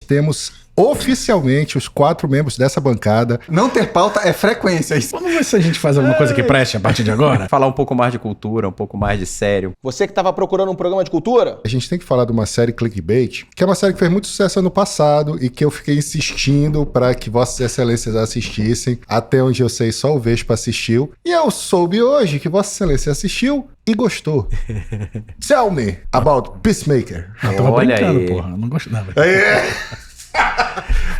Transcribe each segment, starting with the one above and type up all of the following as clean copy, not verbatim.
temos oficialmente os 4 membros dessa bancada. Não ter pauta é frequência. Isso. Vamos ver se a gente faz alguma coisa que preste a partir de agora. Falar um pouco mais de cultura, um pouco mais de sério. Você que estava procurando um programa de cultura? A gente tem que falar de uma série Clickbait, que é uma série que fez muito sucesso ano passado e que eu fiquei insistindo para que Vossas Excelências assistissem. Até onde eu sei, só o Vespa assistiu. E eu soube hoje que Vossa Excelência assistiu e gostou. Tell me about Peacemaker. Eu tava Olha brincando, aí. porra. Não gostava. É.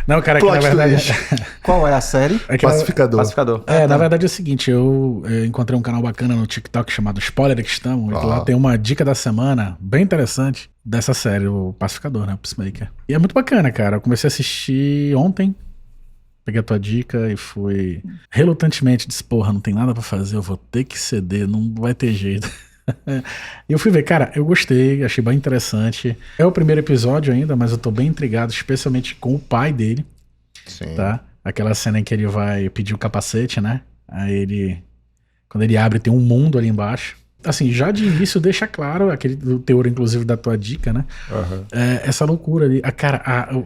Não, cara, que na verdade... Qual é a série? É que Pacificador. na verdade é o seguinte, eu encontrei um canal bacana no TikTok chamado Spoiler que Estamos, e lá tem uma dica da semana bem interessante dessa série, o Pacificador, né, o Peacemaker. E é muito bacana, cara, eu comecei a assistir ontem, peguei a tua dica e fui relutantemente, disse, porra, não tem nada pra fazer, eu vou ter que ceder, não vai ter jeito. E eu fui ver, cara, eu gostei, achei bem interessante. É o primeiro episódio ainda, mas eu tô bem intrigado, especialmente com o pai dele. Sim. Tá? Aquela cena em que ele vai pedir o capacete, né? Aí ele, quando ele abre, tem um mundo ali embaixo. Assim, já de início deixa claro, aquele do teor, inclusive, da tua dica, né? Uhum. Essa loucura ali.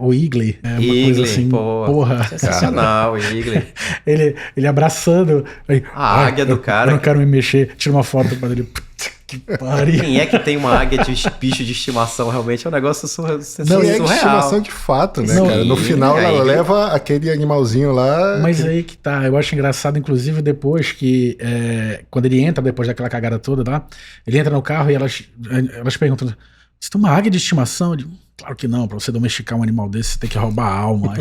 O Eagle é uma Eagle, coisa assim, porra. Sensacional, Eagle. ele abraçando. Aí, A águia do cara. Eu não quero me mexer, tira uma foto pra ele. Que pariu. Quem é que tem uma águia de bicho de estimação? Realmente é um negócio Não, e é de surreal. estimação de fato, né, Não, cara? No final ela leva aquele animalzinho lá. Mas aí que tá, eu acho engraçado, inclusive, depois que, quando ele entra, depois daquela cagada toda lá, ele entra no carro e elas perguntam, você tem uma águia de estimação? Eu digo, claro que não, pra você domesticar um animal desse, você tem que roubar a alma.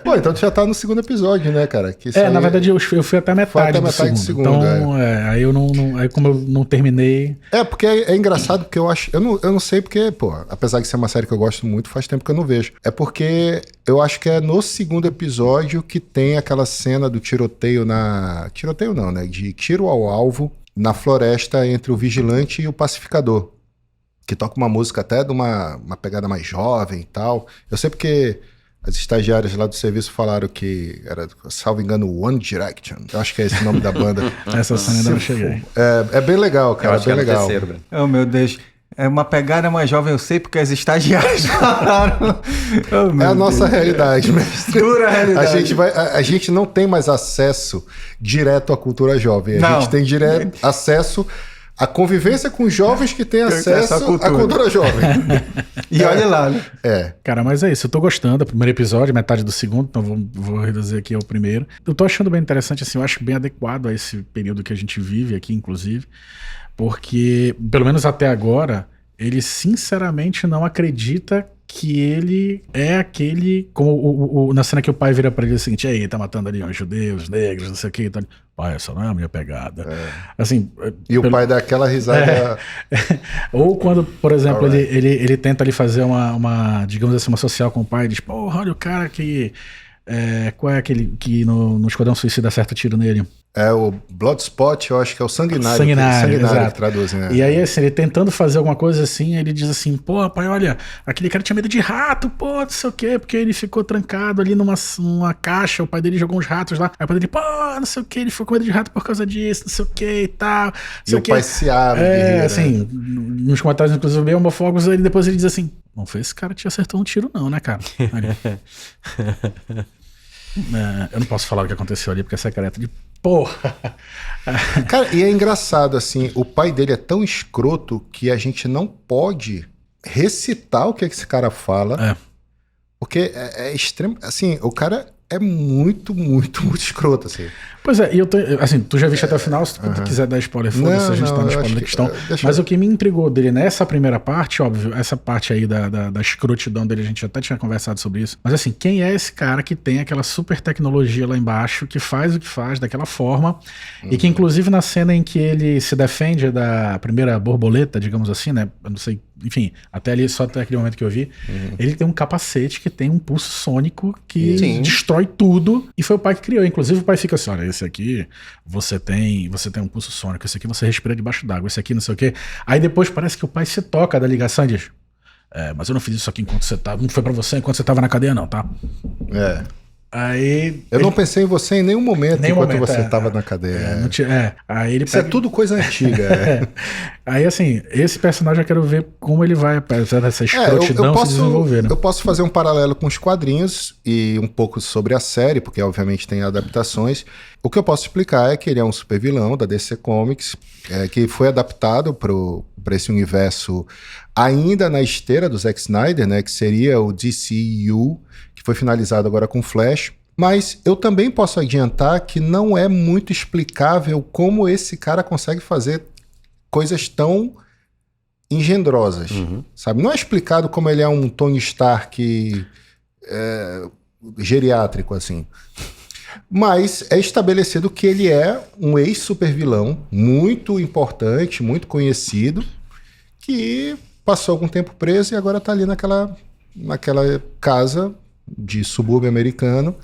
Pô, então tu já tá no segundo episódio, né, cara? Que na verdade eu fui até a metade, do segundo. Então, aí eu não. Aí como eu não terminei. Porque é engraçado, porque eu acho. Eu não sei porque, pô, apesar de ser uma série que eu gosto muito, faz tempo que eu não vejo. É porque eu acho que é no segundo episódio que tem aquela cena do tiroteio Tiroteio não, né? De tiro ao alvo na floresta entre o vigilante e o pacificador. Que toca uma música até de uma pegada mais jovem e tal. Eu sei porque as estagiárias lá do serviço falaram que era, salvo engano, One Direction. Eu acho que é esse o nome da banda. Essa cena ainda não cheguei. É bem legal, cara. Eu acho bem que é legal. Terceiro, Oh, meu Deus. É uma pegada mais jovem, eu sei, porque as estagiárias falaram. Oh, é a nossa realidade, mestre. Dura realidade. A gente não tem mais acesso direto à cultura jovem. A gente tem direto acesso à convivência com jovens que têm acesso à cultura jovem. E olha lá, né? Cara, mas é isso. Eu tô gostando. O primeiro episódio, metade do segundo, então vou reduzir aqui ao primeiro. Eu tô achando bem interessante, assim, eu acho bem adequado a esse período que a gente vive aqui, inclusive. Porque, pelo menos até agora, ele sinceramente não acredita que ele é aquele... Como na cena que o pai vira pra ele o seguinte, aí, tá matando ali os judeus, negros, não sei o que. Então, pai, essa não é a minha pegada. Assim, e o pai dá aquela risada... Ou quando, por exemplo, ele tenta ali fazer uma, digamos assim, uma social com o pai, e diz, pô, olha o cara que... qual é aquele que no Esquadrão Suicida acerta tiro nele? É o Bloodspot, eu acho que é o Sanguinário. Sanguinário, que traduzem, né? E aí, assim, ele tentando fazer alguma coisa assim, ele diz assim, pô, pai, olha, aquele cara tinha medo de rato, pô, não sei o quê, porque ele ficou trancado ali numa caixa, o pai dele jogou uns ratos lá, aí o pai dele, pô, não sei o quê, ele ficou com medo de rato por causa disso, não sei o quê e tal. E o pai se abre. Assim, nos comentários, inclusive, bem homofóbicos, depois ele diz assim, não foi esse cara que te acertou um tiro não, né, cara? Eu não posso falar o que aconteceu ali porque é secreto de porra. Cara, e é engraçado, assim, o pai dele é tão escroto que a gente não pode recitar o que esse cara fala. Porque é extremo. Assim, o cara é muito, muito, muito escroto, assim. Pois é, e eu tô, assim, tu já viste até o final, se tu quiser dar spoiler, foda-se, a gente tá no spoiler da questão. Mas o que me intrigou dele nessa primeira parte, óbvio, essa parte aí da escrotidão dele, a gente até tinha conversado sobre isso. Mas assim, quem é esse cara que tem aquela super tecnologia lá embaixo, que faz o que faz daquela forma, e que inclusive na cena em que ele se defende da primeira borboleta, digamos assim, né, eu não sei, enfim, até ali, só até aquele momento que eu vi, ele tem um capacete que tem um pulso sônico que destrói tudo, e foi o pai que criou. Inclusive o pai fica assim, olha, esse aqui você tem um pulso sônico, esse aqui você respira debaixo d'água, esse aqui não sei o quê. Aí depois parece que o pai se toca da ligação e diz, mas eu não fiz isso aqui enquanto você tava, não foi pra você enquanto você tava na cadeia não, tá? Aí... Eu não pensei em você em nenhum momento enquanto você estava na cadeia. Aí ele Isso é tudo coisa antiga. Aí, assim, esse personagem eu quero ver como ele vai, apesar dessa escrotidão, se desenvolver. Né? Eu posso fazer um paralelo com os quadrinhos e um pouco sobre a série, porque obviamente tem adaptações. O que eu posso explicar é que ele é um super vilão da DC Comics, que foi adaptado para esse universo ainda na esteira do Zack Snyder, né, que seria o DCU, que foi finalizado agora com Flash. Mas eu também posso adiantar que não é muito explicável como esse cara consegue fazer coisas tão engendrosas, sabe? Não é explicado como ele é um Tony Stark geriátrico, assim. Mas é estabelecido que ele é um ex-supervilão muito importante, muito conhecido, que passou algum tempo preso e agora está ali naquela casa de subúrbio americano,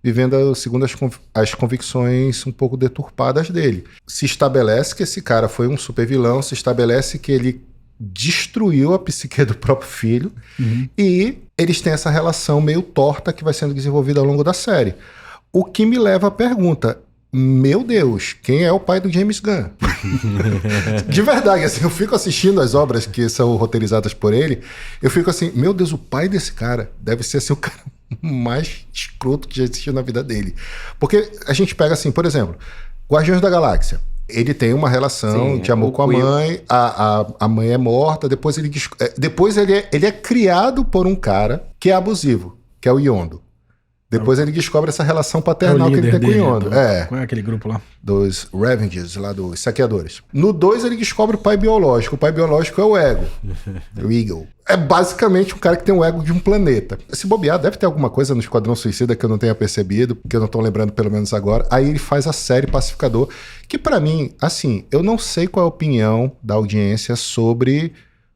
vivendo segundo as convicções um pouco deturpadas dele. Se estabelece que esse cara foi um super vilão, se estabelece que ele destruiu a psique do próprio filho, e eles têm essa relação meio torta que vai sendo desenvolvida ao longo da série. O que me leva à pergunta, meu Deus, quem é o pai do James Gunn? De verdade, assim, eu fico assistindo as obras que são roteirizadas por ele, eu fico assim, meu Deus, o pai desse cara deve ser assim, o cara mais escroto que já existiu na vida dele. Porque a gente pega assim, por exemplo, Guardiões da Galáxia. Ele tem uma relação de amor com a mãe, a mãe é morta, depois ele é criado por um cara que é abusivo, que é o Yondo. Depois ele descobre essa relação paternal que ele tem com o Yondo. Qual é aquele grupo lá? Dos Revengers, lá dos saqueadores. No 2 ele descobre o pai biológico. O pai biológico é o Ego. O Eagle. É basicamente um cara que tem o ego de um planeta. Se bobear, deve ter alguma coisa no Esquadrão Suicida que eu não tenha percebido, que eu não tô lembrando pelo menos agora. Aí ele faz a série Pacificador, que pra mim, assim, eu não sei qual é a opinião da audiência sobre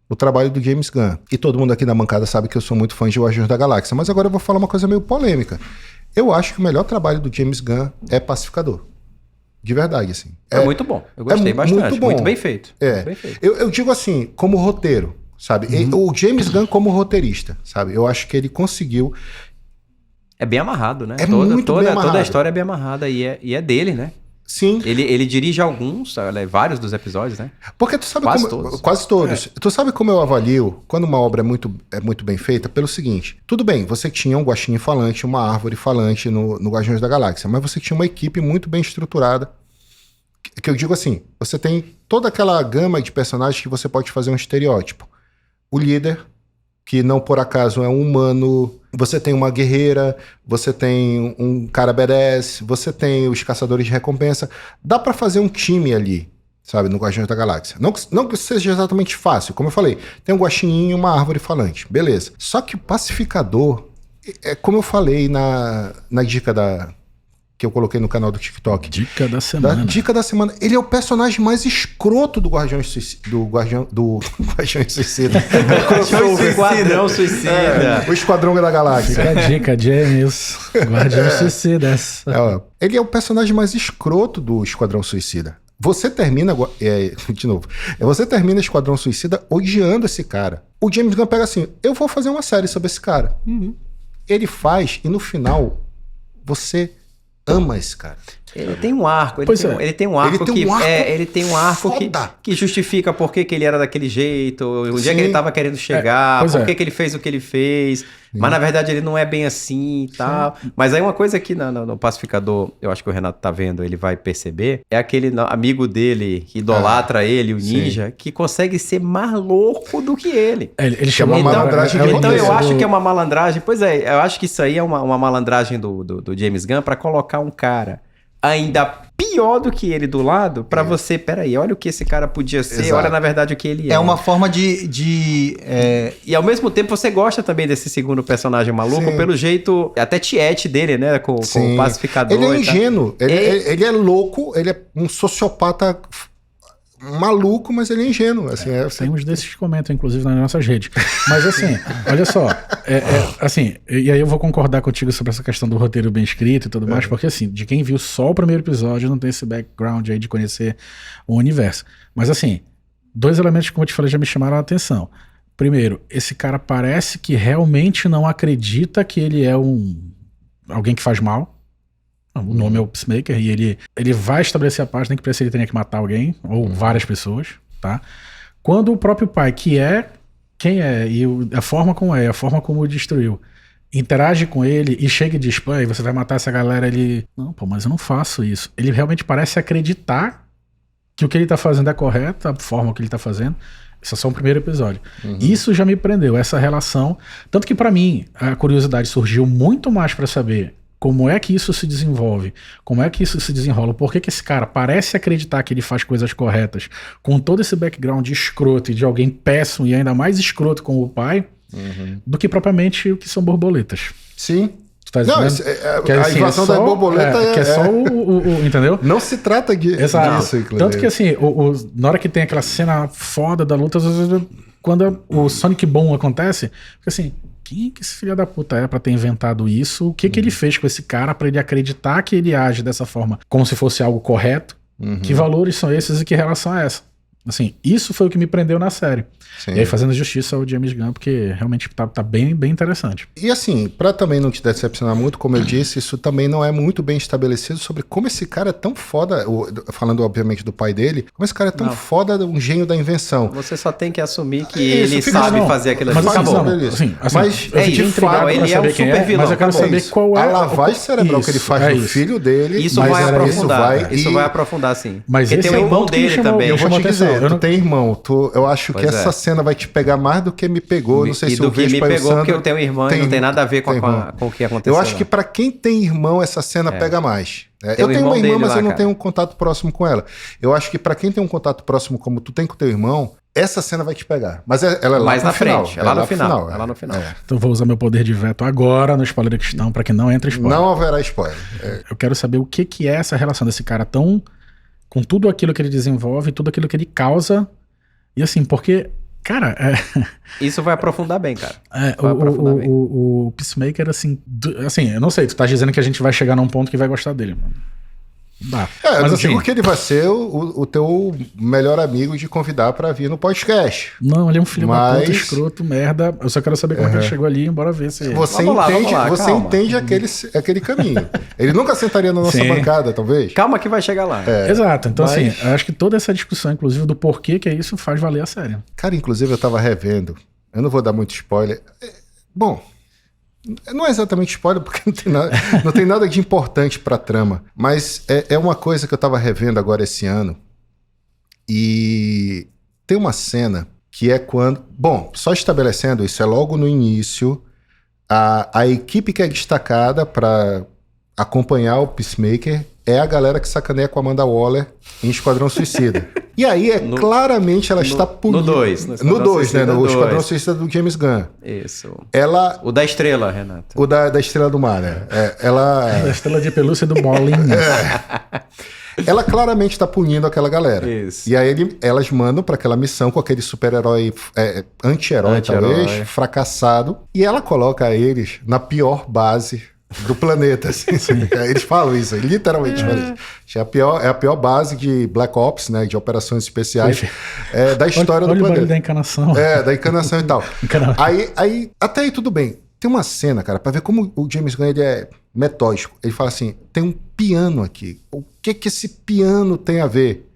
o trabalho do James Gunn. E todo mundo aqui na bancada sabe que eu sou muito fã de Guardiões da Galáxia, mas agora eu vou falar uma coisa meio polêmica. Eu acho que o melhor trabalho do James Gunn é Pacificador. De verdade, assim. É muito bom. Eu gostei bastante. Muito bom. Muito bem feito. Muito bem feito. Eu digo assim, como roteiro, sabe? O James Gunn como roteirista, sabe? Eu acho que ele conseguiu... É bem amarrado, né? É muito bem amarrado. Toda a história é bem amarrada e é dele, né? Sim. Ele dirige vários dos episódios, né? Porque tu sabe todos. Quase todos. Tu sabe como eu avalio quando uma obra é muito bem feita? Pelo seguinte, tudo bem, você tinha um guaxinim falante, uma árvore falante no Guardiões da Galáxia, mas você tinha uma equipe muito bem estruturada, que eu digo assim, você tem toda aquela gama de personagens que você pode fazer um estereótipo. O líder, que não por acaso é um humano, você tem uma guerreira, você tem um cara badass, você tem os caçadores de recompensa. Dá pra fazer um time ali, sabe, no Guardiões da Galáxia. Não que seja exatamente fácil, como eu falei, tem um guaxinim e uma árvore falante, beleza. Só que o Pacificador, como eu falei na dica que eu coloquei no canal do TikTok. Dica da semana. Dica da semana. Ele é o personagem mais escroto do Guardiões Suicida. Do Esquadrão Suicida. O Esquadrão da Galáxia. Fica a dica, James. Guardiões Suicidas. Ele é o personagem mais escroto do Esquadrão Suicida. Você termina... de novo. Você termina Esquadrão Suicida odiando esse cara. O James Gunn pega assim, eu vou fazer uma série sobre esse cara. Ele faz e no final você... ama esse cara. Ele tem um arco. Ele tem um arco que justifica por que ele era daquele jeito, o dia que ele estava querendo chegar, por que ele fez o que ele fez. Mas na verdade ele não é bem assim e tal. Mas aí uma coisa que no Pacificador, eu acho que o Renato tá vendo, ele vai perceber, é aquele amigo dele que idolatra ele, o ninja, que consegue ser mais louco do que ele. Ele chama uma malandragem. Então eu acho que é uma malandragem. Pois é, eu acho que isso aí é uma malandragem do James Gunn para colocar um cara ainda pior do que ele do lado, pra você, peraí, olha o que esse cara podia ser, exato, olha na verdade o que ele é. É uma forma E ao mesmo tempo você gosta também desse segundo personagem maluco, sim, pelo jeito, até tiete dele, né, com o Pacificador. Ele é ingênuo, ele é louco, ele é um sociopata maluco, mas ele é ingênuo. Assim, tem uns desses que comentam, inclusive, nas nossas redes. Mas assim, olha só, assim, e aí eu vou concordar contigo sobre essa questão do roteiro bem escrito e tudo mais, porque assim, de quem viu só o primeiro episódio, não tem esse background aí de conhecer o universo. Mas assim, dois elementos, como eu te falei, já me chamaram a atenção. Primeiro, esse cara parece que realmente não acredita que ele é um alguém que faz mal. O nome é o Peacemaker e ele vai estabelecer a página que ele tenha que matar alguém, ou várias pessoas, tá? Quando o próprio pai, que é quem é, e a forma como é, a forma como o destruiu, interage com ele e chega e diz, pô, você vai matar essa galera, ele... Não, pô, mas eu não faço isso. Ele realmente parece acreditar que o que ele tá fazendo é correto, a forma que ele tá fazendo. Isso é só um primeiro episódio. Isso já me prendeu, essa relação. Tanto que pra mim, a curiosidade surgiu muito mais pra saber como é que isso se desenvolve, como é que isso se desenrola, por que esse cara parece acreditar que ele faz coisas corretas, com todo esse background de escroto e de alguém péssimo e ainda mais escroto como o pai, do que propriamente o que são borboletas. Sim. Tá não, a invasão da borboleta que é só entendeu? Não se trata disso. Tanto que assim, na hora que tem aquela cena foda da luta, quando o Sonic Boom acontece, fica assim, quem que esse filho da puta é pra ter inventado isso? O que que ele fez com esse cara pra ele acreditar que ele age dessa forma, como se fosse algo correto? Que valores são esses e que relação é essa? Assim, isso foi o que me prendeu na série. Sim. E aí fazendo justiça ao James Gunn, porque realmente tá bem, bem interessante. E assim, pra também não te decepcionar muito, como eu disse, isso também não é muito bem estabelecido sobre como esse cara é tão foda, falando obviamente do pai dele, como esse cara é tão foda, um gênio da invenção. Você só tem que assumir que ele sabe fazer aquilo ali. Mas acabou. Mas de fato, ele é um super vilão. Mas eu quero saber qual é a lavagem cerebral que ele faz no filho dele. Isso vai aprofundar. Isso vai aprofundar, sim. Mas tem o irmão dele também. Eu vou te dizer, tu tem irmão, eu acho que essa cena vai te pegar mais do que me pegou. Não sei se o Vespa e o Sandro... me pegou porque eu tenho irmão e não tem nada a ver com o que aconteceu. Eu acho que pra quem tem irmão, essa cena pega mais. Eu tenho uma irmã, mas eu não tenho um contato próximo com ela. Eu acho que pra quem tem um contato próximo como tu tem com teu irmão, essa cena vai te pegar. Mas ela é lá mais no na final. Frente. É lá no final. É lá no final. Então vou usar meu poder de veto agora no spoiler da questão pra que não entre spoiler. Não haverá spoiler. Eu quero saber o que é essa relação desse cara tão... com tudo aquilo que ele desenvolve, tudo aquilo que ele causa. E assim, porque... Cara, isso vai aprofundar bem, cara. O Peacemaker, assim, eu não sei, tu tá dizendo que a gente vai chegar num ponto que vai gostar dele, mano. Dá. Mas eu digo que ele vai ser o teu melhor amigo de convidar pra vir no podcast. Não, ele é um filho da puta, escroto, merda. Eu só quero saber como é que ele chegou ali, bora ver se... Você entende aquele caminho. Ele nunca sentaria na nossa bancada, talvez. Calma que vai chegar lá. Exato. Então, assim, eu acho que toda essa discussão, inclusive, do porquê que é isso, faz valer a série. Cara, inclusive, eu tava revendo. Eu não vou dar muito spoiler. Bom... Não é exatamente spoiler, porque não tem nada de importante pra trama. Mas é uma coisa que eu tava revendo agora esse ano. E tem uma cena que é quando... Bom, só estabelecendo, isso é logo no início. A equipe que é destacada pra acompanhar o Peacemaker é a galera que sacaneia com a Amanda Waller em Esquadrão Suicida. E aí, claramente, ela está punida. No 2, né? No Esquadrão Suicida do James Gunn. Isso. Ela... O da estrela, Renato. O da Estrela do Mar, né? A estrela de pelúcia do Bolinha. Ela claramente está punindo aquela galera. Isso. E aí elas mandam para aquela missão com aquele super-herói, anti-herói talvez, fracassado. E ela coloca eles na pior base do planeta, assim. Eles falam isso, literalmente falam isso. É a pior base de Black Ops, né, de operações especiais da história do planeta. Da encarnação. Da encarnação e tal. Aí, até aí tudo bem. Tem uma cena, cara, pra ver como o James Gunn ele é metódico. Ele fala assim, tem um piano aqui. O que esse piano tem a ver?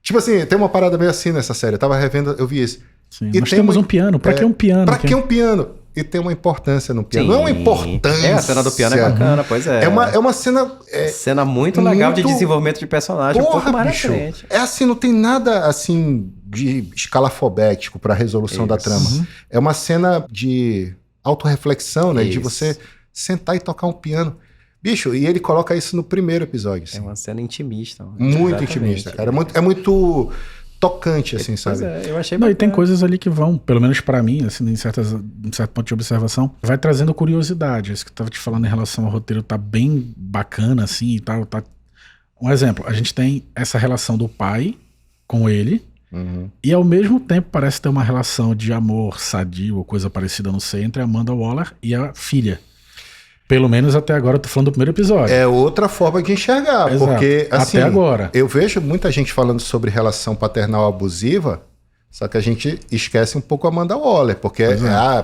Tipo assim, tem uma parada meio assim nessa série. Eu tava revendo, eu vi isso. Sim, nós temos um piano. Pra que um piano? Pra que um piano? E tem uma importância no piano. Sim. Não é uma importância. A cena do piano é bacana, pois é. É uma cena... cena muito legal de desenvolvimento de personagem. Porra, um pouco mais bicho. Na frente. É assim, não tem nada assim de escalafobético pra resolução da trama. É uma cena de autorreflexão, né? De você sentar e tocar um piano. Bicho, e ele coloca isso no primeiro episódio. Assim. É uma cena intimista. Muito intimista, cara. É muito tocante, assim, sabe? Eu achei bacana. E tem coisas ali que vão, pelo menos pra mim, assim, em certo ponto de observação, vai trazendo curiosidade. Isso que eu tava te falando em relação ao roteiro tá bem bacana, assim, e tal. Tá... Um exemplo, a gente tem essa relação do pai com ele, e ao mesmo tempo parece ter uma relação de amor sadio ou coisa parecida, não sei, entre a Amanda Waller e a filha. Pelo menos até agora, eu tô falando do primeiro episódio. É outra forma de enxergar, exato. Porque, assim, até agora. Eu vejo muita gente falando sobre relação paternal abusiva, Só que a gente esquece um pouco a Amanda Waller, porque,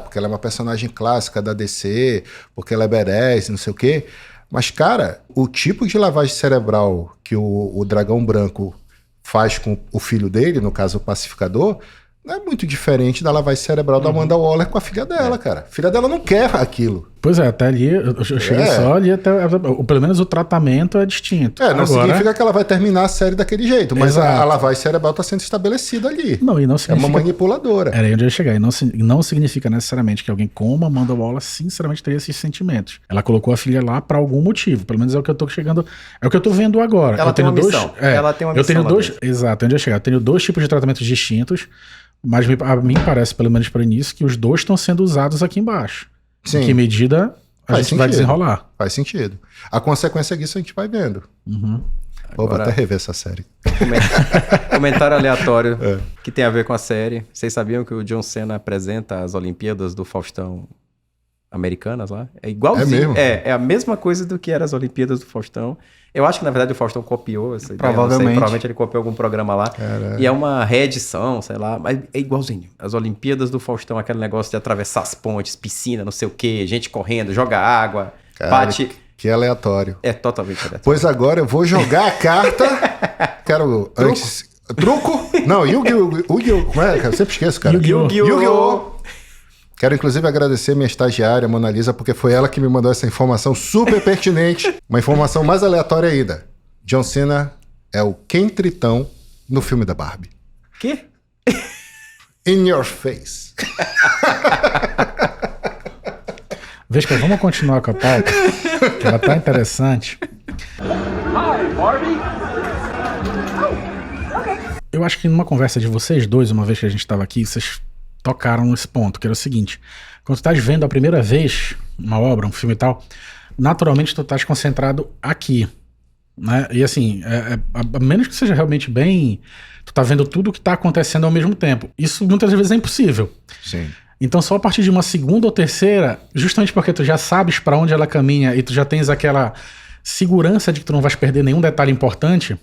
porque ela é uma personagem clássica da DC, porque ela é badass, não sei o quê. Mas, cara, o tipo de lavagem cerebral que o Dragão Branco faz com o filho dele, no caso o Pacificador, não é muito diferente da lavagem cerebral da Amanda Waller com a filha dela, cara. A filha dela não quer aquilo. Pois é, até ali, eu cheguei só ali até... Pelo menos o tratamento é distinto. Não significa que ela vai terminar a série daquele jeito, mas a lavagem cerebral está sendo estabelecida ali. Não, e não significa... É uma manipuladora. Era aí onde eu ia chegar. E não significa necessariamente que alguém como a Amanda Waller sinceramente teria esses sentimentos. Ela colocou a filha lá para algum motivo. Pelo menos é o que eu tô chegando... É o que eu tô vendo agora. Ela tem uma missão. Ela tem uma missão. Eu tenho dois... Exato, onde eu ia chegar. Eu tenho 2 tipos de tratamentos distintos, mas a mim parece, pelo menos para o início, que os 2 estão sendo usados aqui embaixo. Sim. Em que medida a gente vai desenrolar. Faz sentido. A consequência disso a gente vai vendo. Vou até rever essa série. Comentário aleatório que tem a ver com a série. Vocês sabiam que o John Cena apresenta as Olimpíadas do Faustão americanas lá? É igualzinho. É a mesma coisa do que eram as Olimpíadas do Faustão. Eu acho que, na verdade, o Faustão copiou essa ideia. Provavelmente ele copiou algum programa lá. Caraca. E é uma reedição, sei lá, mas é igualzinho. As Olimpíadas do Faustão, aquele negócio de atravessar as pontes, piscina, não sei o quê, gente correndo, joga água, bate... Que aleatório. É totalmente aleatório. Pois agora eu vou jogar a carta... Quero antes... Truco? Não, Yu-Gi-Oh! Como é? Eu sempre esqueço, cara. Yu-Gi-Oh! Quero, inclusive, agradecer minha estagiária, Mona Lisa, porque foi ela que me mandou essa informação super pertinente. Uma informação mais aleatória ainda. John Cena é o Ken Tritão no filme da Barbie. Quê? In your face. Vesca, vamos continuar com a pauta, que ela tá interessante. Hi, Barbie. Eu acho que numa conversa de vocês dois, uma vez que a gente estava aqui, vocês tocaram nesse ponto, que era o seguinte: quando tu estás vendo a primeira vez uma obra, um filme e tal, naturalmente tu estás concentrado aqui, né? E assim, a menos que seja realmente bem, tu tá vendo tudo o que tá acontecendo ao mesmo tempo. Isso muitas vezes é impossível. Sim. Então só a partir de uma segunda ou terceira, justamente porque tu já sabes para onde ela caminha e tu já tens aquela segurança de que tu não vais perder nenhum detalhe importante,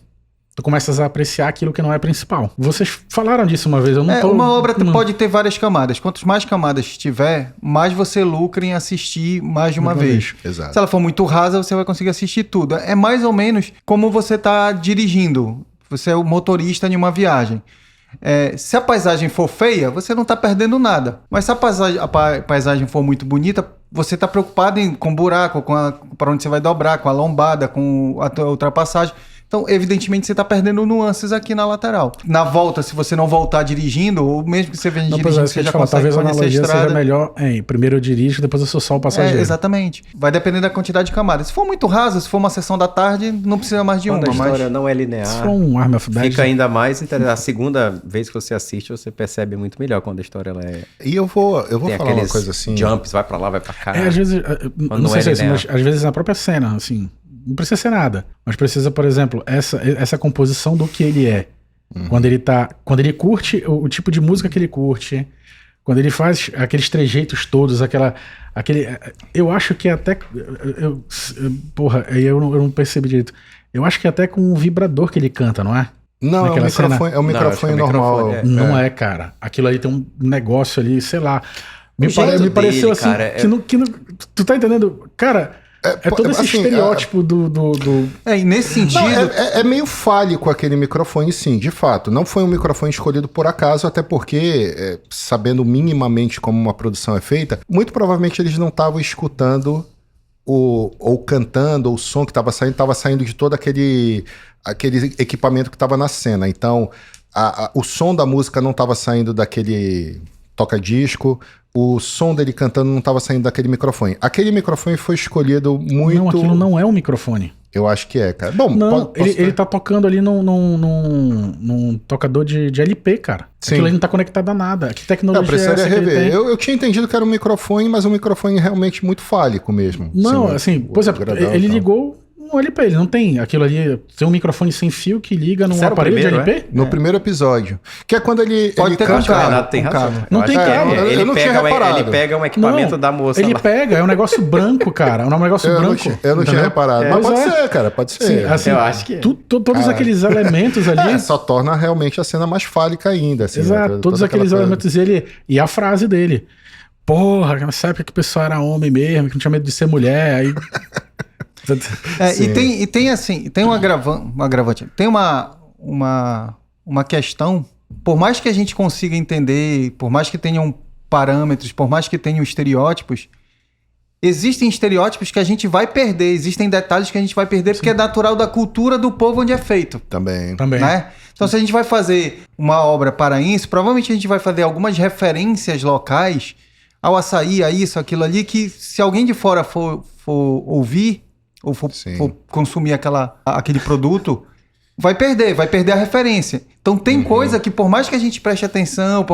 tu começas a apreciar aquilo que não é principal. Vocês falaram disso uma vez, eu não tô... Uma obra pode ter várias camadas. Quantas mais camadas tiver, mais você lucra em assistir mais de uma vez. Exato. Se ela for muito rasa, você vai conseguir assistir tudo. É mais ou menos como você está dirigindo. Você é o motorista em uma viagem. Se a paisagem for feia, você não está perdendo nada. Mas se a paisagem for muito bonita, você está preocupado com buraco, para onde você vai dobrar, com a lombada, com a ultrapassagem. Então, evidentemente, você está perdendo nuances aqui na lateral. Na volta, se você não voltar dirigindo, ou mesmo que você venha dirigindo, você já consegue talvez conhecer a a estrada. Seja melhor, primeiro eu dirijo, depois eu sou só o passageiro. Exatamente. Vai depender da quantidade de camadas. Se for muito raso, se for uma sessão da tarde, não precisa mais de Quando uma. a história não é linear, se for um Army of Dead, fica ainda mais interessante. A segunda vez que você assiste, você percebe muito melhor quando a história ela é... E eu vou falar uma coisa assim... jumps, vai pra lá, vai pra cá. Às vezes, não sei se é isso, mas às vezes na própria cena, assim... Não precisa ser nada, mas precisa, por exemplo, essa composição do que ele é. Quando ele curte o tipo de música que ele curte, quando ele faz aqueles trejeitos todos, eu acho que até... eu não percebi direito. Eu acho que até com o vibrador que ele canta, não é? Não, é um microfone normal. Não é, cara. Aquilo ali tem um negócio ali, sei lá. Me pareceu assim, cara, tu tá entendendo? Cara... É todo esse assim, estereótipo do... E nesse sentido... Não, é meio fálico aquele microfone, sim, de fato. Não foi um microfone escolhido por acaso, até porque, sabendo minimamente como uma produção é feita, muito provavelmente eles não estavam escutando ou cantando, ou o som que estava saindo de todo aquele equipamento que estava na cena. Então, o som da música não estava saindo daquele toca-disco, o som dele cantando não estava saindo daquele microfone. Aquele microfone foi escolhido muito... Não, aquilo não é um microfone. Eu acho que é, cara. Bom, não, ele tá tocando ali num tocador de LP, cara. Sim. Aquilo aí não tá conectado a nada. Que tecnologia precisaria rever. Eu tinha entendido que era um microfone, mas um microfone realmente muito fálico mesmo. Não, assim, por exemplo, ele ligou um LP, ele não tem aquilo ali, tem um microfone sem fio que liga num aparelho de LP? No primeiro episódio. Que é quando ele Pode ter canta... com cabo. Renato tem razão. Não tem cabo. Eu não tinha reparado. Ele pega um equipamento da moça ele lá. pega, é um negócio branco, cara. É um negócio branco. Eu não tinha reparado. Mas pode ser, cara, pode ser. Sim, assim, eu acho que é. Todos aqueles elementos ali... Só torna realmente a cena mais fálica ainda. Assim, exato, né? todos aqueles elementos dele. E a frase dele. Porra, nessa época que o pessoal era homem mesmo, que não tinha medo de ser mulher, aí... e tem assim, tem um agravante. Tem uma questão, por mais que a gente consiga entender, por mais que tenham parâmetros, por mais que tenham estereótipos, existem estereótipos que a gente vai perder, existem detalhes que a gente vai perder, porque é natural da cultura do povo onde é feito. Também. Né? Então, se a gente vai fazer uma obra paraense, provavelmente a gente vai fazer algumas referências locais ao açaí, a isso, aquilo ali, que se alguém de fora for ouvir ou for consumir aquele produto, vai perder a referência. Então tem coisa que, por mais que a gente preste atenção,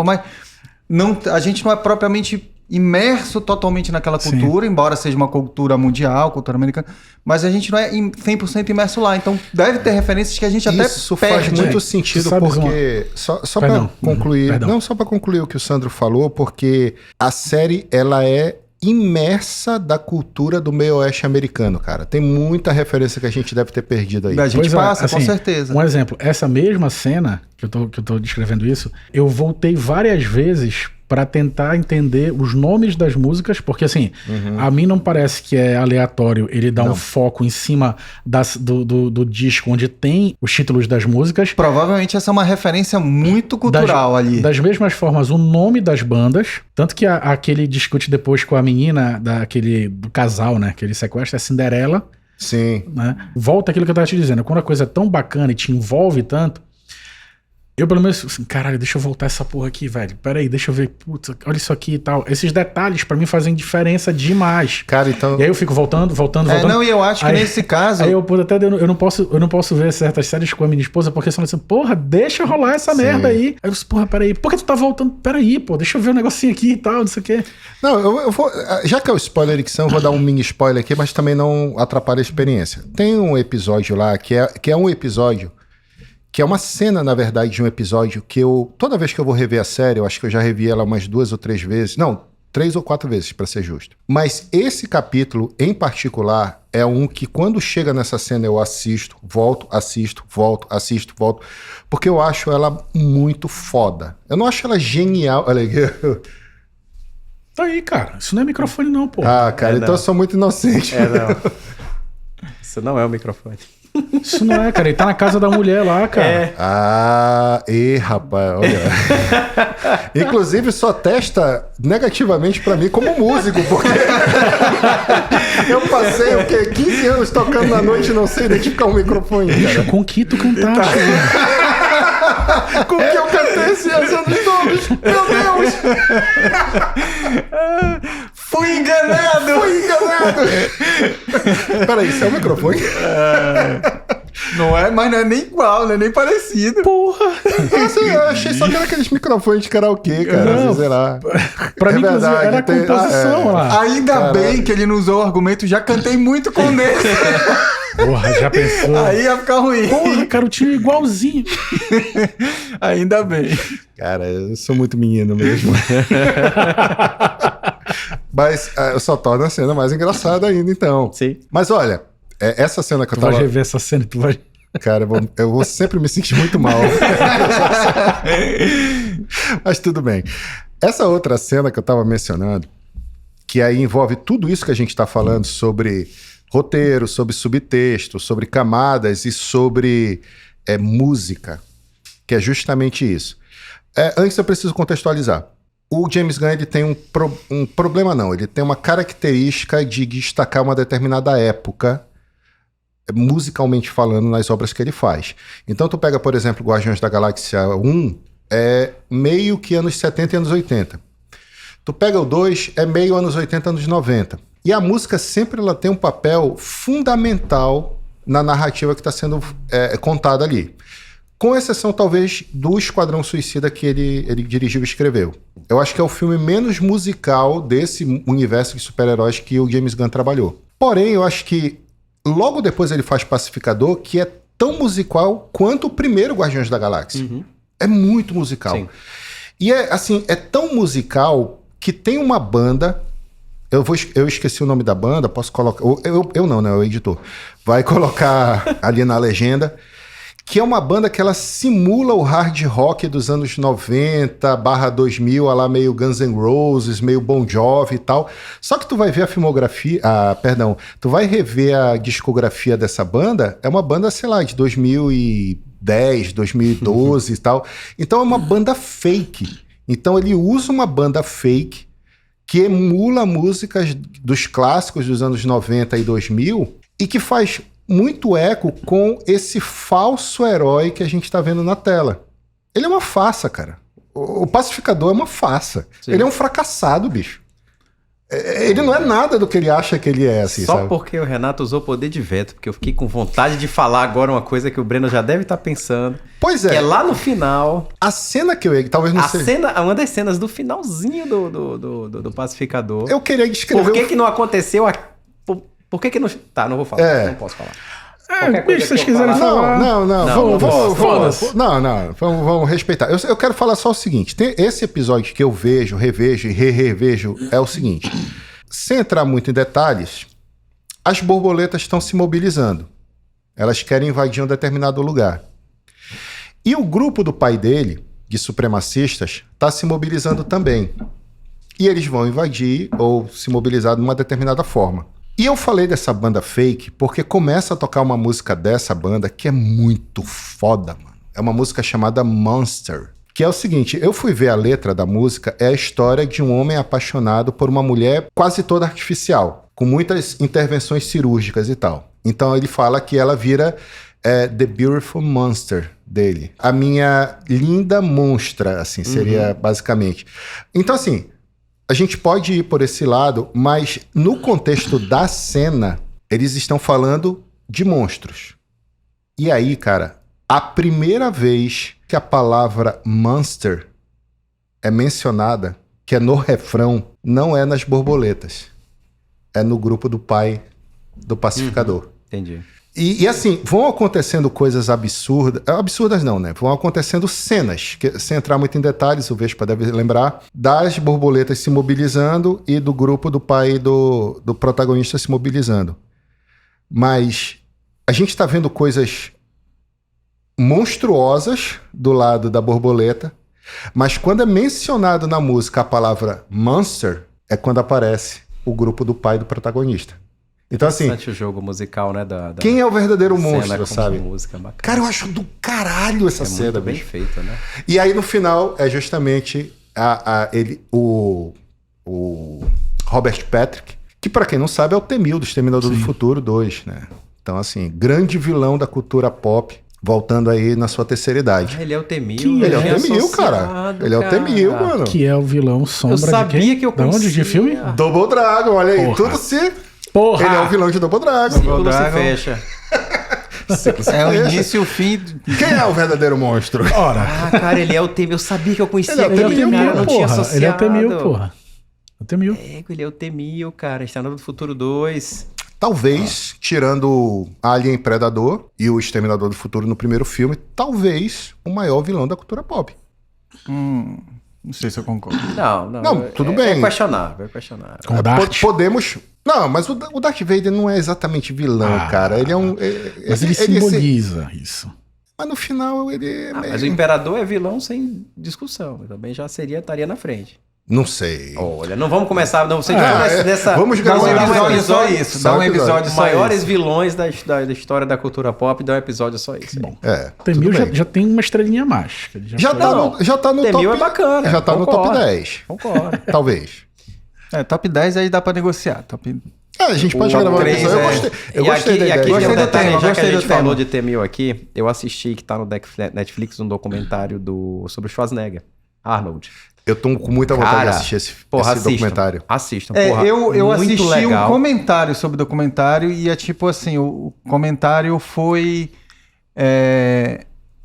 a gente não é propriamente imerso totalmente naquela cultura, embora seja uma cultura mundial, cultura americana, mas a gente não é 100% imerso lá. Então deve ter referências que a gente até isso faz muito sentido, porque só para concluir, só para concluir o que o Sandro falou, porque a série ela é imersa da cultura do meio oeste americano, cara. Tem muita referência que a gente deve ter perdido aí. A gente passa, assim, com certeza. Um exemplo, essa mesma cena que eu tô descrevendo isso, eu voltei várias vezes para tentar entender os nomes das músicas, porque assim, a mim não parece que é aleatório ele dar um foco em cima do disco onde tem os títulos das músicas. Provavelmente essa é uma referência muito cultural ali. Das mesmas formas, o nome das bandas, tanto que aquele discute depois com a menina do casal, né, que ele sequestra, é Cinderela. Sim. Né? Volta aquilo que eu tava te dizendo, quando a coisa é tão bacana e te envolve tanto, eu pelo menos, assim, caralho, deixa eu voltar essa porra aqui, velho. Pera aí, deixa eu ver, putz, olha isso aqui e tal. Esses detalhes pra mim fazem diferença demais. Cara, então... E aí eu fico voltando. Não, e eu acho que nesse caso... Aí eu não posso ver certas séries com a minha esposa, porque senão assim, porra, deixa rolar essa merda aí. Aí eu disse, porra, peraí, por que tu tá voltando? Peraí, pô, deixa eu ver um negocinho aqui e tal, não sei o quê. Não, eu vou... Já que é o spoiler eu vou dar um mini spoiler aqui, mas também não atrapalha a experiência. Tem um episódio lá, que é um episódio que é uma cena, na verdade, de um episódio que toda vez que eu vou rever a série, eu acho que eu já revi ela umas 2 ou 3 vezes. Não, 3 ou 4 vezes, pra ser justo. Mas esse capítulo, em particular, é um que quando chega nessa cena eu assisto, volto, porque eu acho ela muito foda. Eu não acho ela genial. Olha aqui. Tá aí, cara. Isso não é microfone não, pô. Ah, cara, então eu sou muito inocente. Não. Isso não é o microfone. Isso não é, cara. Ele tá na casa da mulher lá, cara. Rapaz, olha. Inclusive, só testa negativamente pra mim como músico, porque eu passei, 15 anos tocando na noite e não sei identificar um microfone. Bicho, com que tu cantaste? Com que eu cantei esses anos todos? Meu Deus! Fui enganado! Peraí, isso é um microfone? Não é, mas não é nem igual, não é nem parecido. Porra! Eu achei só que era aqueles microfones de karaokê, cara. Não, sei lá. Pra mim, inclusive, era a composição lá. Ainda bem que ele não usou o argumento, já cantei muito com desse. Porra, já pensou? Aí ia ficar ruim. Porra, cara, o tio é igualzinho. Ainda bem. Cara, eu sou muito menino mesmo. Mas eu só torno a cena mais engraçada ainda, então. Sim. Mas olha, essa cena que eu tava... Tu vai rever essa cena, tu vai... Cara, eu vou sempre me sentir muito mal. Mas tudo bem. Essa outra cena que eu tava mencionando, que aí envolve tudo isso que a gente tá falando sobre roteiro, sobre subtexto, sobre camadas e sobre música, que é justamente isso. Antes eu preciso contextualizar. O James Gunn ele tem um problema não, ele tem uma característica de destacar uma determinada época, musicalmente falando, nas obras que ele faz. Então tu pega, por exemplo, Guardiões da Galáxia 1, é meio que anos 70 e anos 80. Tu pega o 2, é meio anos 80, anos 90. E a música sempre ela tem um papel fundamental na narrativa que está sendo contada ali. Com exceção, talvez, do Esquadrão Suicida que ele dirigiu e escreveu. Eu acho que é o filme menos musical desse universo de super-heróis que o James Gunn trabalhou. Porém, eu acho que Logo depois ele faz Pacificador, que é tão musical quanto o primeiro Guardiões da Galáxia. É muito musical. Sim. E é tão musical que tem uma banda... Eu esqueci o nome da banda, posso colocar... Eu não, né? O editor. Vai colocar ali na legenda... Que é uma banda que ela simula o hard rock dos anos 90/2000, lá meio Guns N' Roses, meio Bon Jovi e tal. Só que tu vai ver a filmografia... tu vai rever a discografia dessa banda, é uma banda, sei lá, de 2010, 2012 e tal. Então é uma banda fake. Então ele usa uma banda fake que emula músicas dos clássicos dos anos 90 e 2000 e que faz... muito eco com esse falso herói que a gente tá vendo na tela. Ele é uma farsa, cara. O Pacificador é uma farsa. Sim. Ele é um fracassado, bicho. Ele não é nada do que ele acha que ele é, assim, Só sabe? porque o Renato usou o poder de veto, porque eu fiquei com vontade de falar agora uma coisa que o Breno já deve estar pensando. Pois é. Que é lá no final... A cena que talvez não seja... Uma das cenas do finalzinho do Pacificador. Eu queria descrever... Por que não aconteceu... Por que não... Tá, não vou falar. Não posso falar. Bicho, se vocês quiserem falar... Vamos respeitar. Eu quero falar só o seguinte. Tem esse episódio que eu vejo, revejo e revejo é o seguinte. Sem entrar muito em detalhes, as borboletas estão se mobilizando. Elas querem invadir um determinado lugar. E o grupo do pai dele, de supremacistas, está se mobilizando também. E eles vão invadir ou se mobilizar de uma determinada forma. E eu falei dessa banda fake porque começa a tocar uma música dessa banda que é muito foda, mano. É uma música chamada Monster. Que é o seguinte, eu fui ver a letra da música, é a história de um homem apaixonado por uma mulher quase toda artificial, com muitas intervenções cirúrgicas e tal. Então ele fala que ela vira The Beautiful Monster dele. A minha linda monstra, assim, seria basicamente. Então assim... A gente pode ir por esse lado, mas no contexto da cena, eles estão falando de monstros. E aí, cara, a primeira vez que a palavra monster é mencionada, que é no refrão, não é nas borboletas. É no grupo do pai do Pacificador. Entendi. E assim, vão acontecendo coisas absurdas. Absurdas não, né? Vão acontecendo cenas, que, sem entrar muito em detalhes, o Vespa deve lembrar, das borboletas se mobilizando e do grupo do pai do protagonista se mobilizando. Mas a gente tá vendo coisas monstruosas do lado da borboleta, mas quando é mencionado na música a palavra monster, é quando aparece o grupo do pai do protagonista. Então, assim... o jogo musical, né? Quem é o verdadeiro monstro, sabe? Música cara, eu acho do caralho essa cena. Muito bem feita, né? E aí, no final, é justamente o Robert Patrick, que, pra quem não sabe, é o T-1000 do Exterminador do Futuro 2, né? Então, assim, grande vilão da cultura pop, voltando aí na sua terceira idade. Ele é o T-1000. Ele é o T-1000, cara. Ele é o T-1000, mano. Que é o vilão sombra de quem? Eu sabia que eu conhecia. Da onde? De filme? Double Dragon, olha aí. Tudo se... Porra. Ele é o vilão de Double Dragon. Ciclo se fecha. É o início e o fim. Quem é o verdadeiro monstro? Ora. Cara, ele é o T-1000. Eu sabia que eu conhecia ele. Ele é o T-1000, não tinha associado. Ele é o T-1000, porra. O T-1000. Ele é o T-1000, cara. Exterminador do Futuro 2. Talvez, tirando Alien Predador e o Exterminador do Futuro no primeiro filme, talvez o maior vilão da cultura pop. Não sei se eu concordo. Não, tudo bem. É questionável, Com o Darth. Podemos... Não, mas o Darth Vader não é exatamente vilão, cara. Ele é um... Mas ele simboliza isso. Mas no final ele é meio... Mas o Imperador é vilão sem discussão. Também já estaria na frente. Não sei. Olha, não vamos começar... Não, você nessa... Vamos dar um gravar episódio só isso. Dá um episódio Os só maiores isso. vilões da história da cultura pop, dá um episódio só isso. Bom, o T-1000 já tem uma estrelinha mais. Já tá no top... T-1000 é bacana. Já tá no top 10. Concordo. Talvez. Top 10 aí dá pra negociar. A gente pode gravar um episódio. Eu gostei da ideia. Gostei do tema, já que a gente falou tema. de T-1000 aqui, eu assisti, que tá no Netflix, um documentário sobre o Schwarzenegger, Arnold. Eu tô com muita vontade de assistir esse documentário. Assistam, eu assisti legal. um comentário sobre o documentário e é tipo assim, o comentário foi